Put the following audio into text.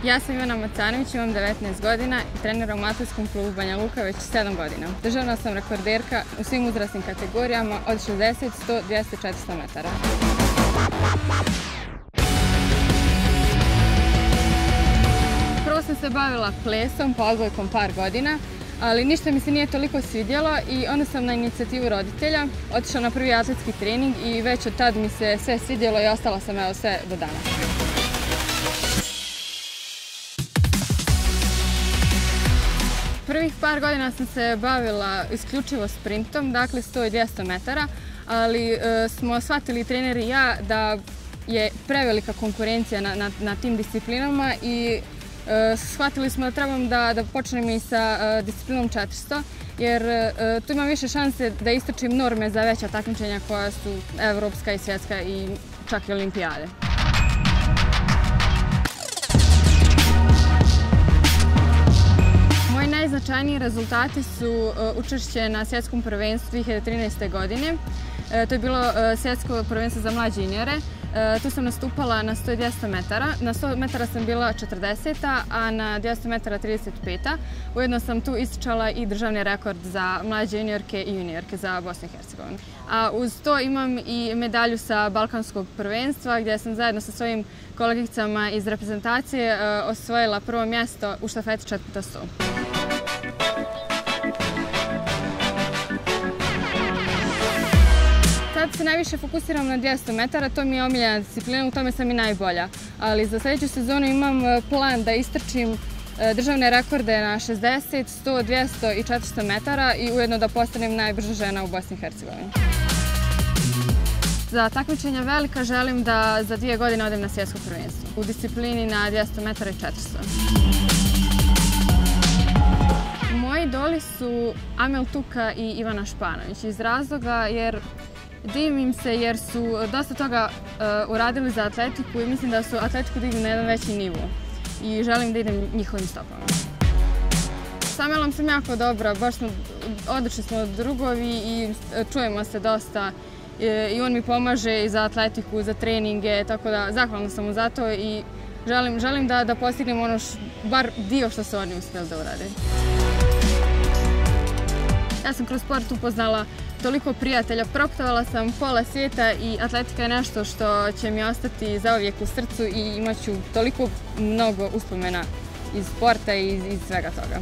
Ja sam Ivana Macanović, imam 19 godina i treniram u amaterskom klubu Banja Luka već 7 godina. Državna sam rekorderka u svim uzrasnim kategorijama od 60, 100, 200, 400 metara. Prvo sam se bavila plesom, pa odbojkom par godina, ali ništa mi se nije toliko svidjelo i onda sam na inicijativu roditelja otišla na prvi atletski trening i već od tad mi se sve svidjelo i ostala sam evo sve do danas. Prvih par godina sam se bavila isključivo sprintom, dakle 100 i 200 metara, ali smo shvatili trener i ja da je prevelika konkurencija na tim disciplinama i shvatili smo da trebam da počnemo i sa disciplinom 400, jer tu ima više šanse da istrčim norme za veća takmičenja koja su evropska i svjetska i čak i olimpijade. Moji najznačajniji rezultati su učešće na svjetskom prvenstvu 2013. godine. To je bilo svjetsko prvenstvo za mlađe juniore. Tu sam nastupala na 100 i 200 metara. Na 100 metara sam bila 40, a na 200 metara 35. Ujedno sam tu istrčala i državni rekord za mlađe juniorke i juniorke za Bosnu i Hercegovinu. A uz to imam i medalju sa Balkanskog prvenstva gdje sam zajedno sa svojim kolegicama iz reprezentacije osvojila prvo mjesto u štafeti 4x100. Sad se najviše fokusiram na 200 metara, to mi je omiljena disciplina, u tome sam i najbolja. Ali za sljedeću sezonu imam plan da istrčim državne rekorde na 60, 100, 200 i 400 metara i ujedno da postanem najbrža žena u Bosni i Hercegovini. Za takmičenja velika želim da za 2 godine odem na svjetsko prvenstvo u disciplini na 200 metara i 400. Moji idoli su Amel Tuka i Ivana Španović iz razloga jer divim se jer su dosta toga uradili za atletiku i mislim da su atletiku digli na jedan veći nivo i želim da idem njihovim stopama. S Amelom sam jako dobra, baš odlični smo drugovi i čujemo se dosta i on mi pomaže i za atletiku, za treninge, tako da zahvalna sam mu za to i želim da postignem ono bar dio što su oni uspjeli da urade. Ja sam kroz sport upoznala toliko prijatelja, proputovala sam pola svijeta i atletika je nešto što će mi ostati zauvijek u srcu i imat ću toliko mnogo uspomena iz sporta i iz svega toga.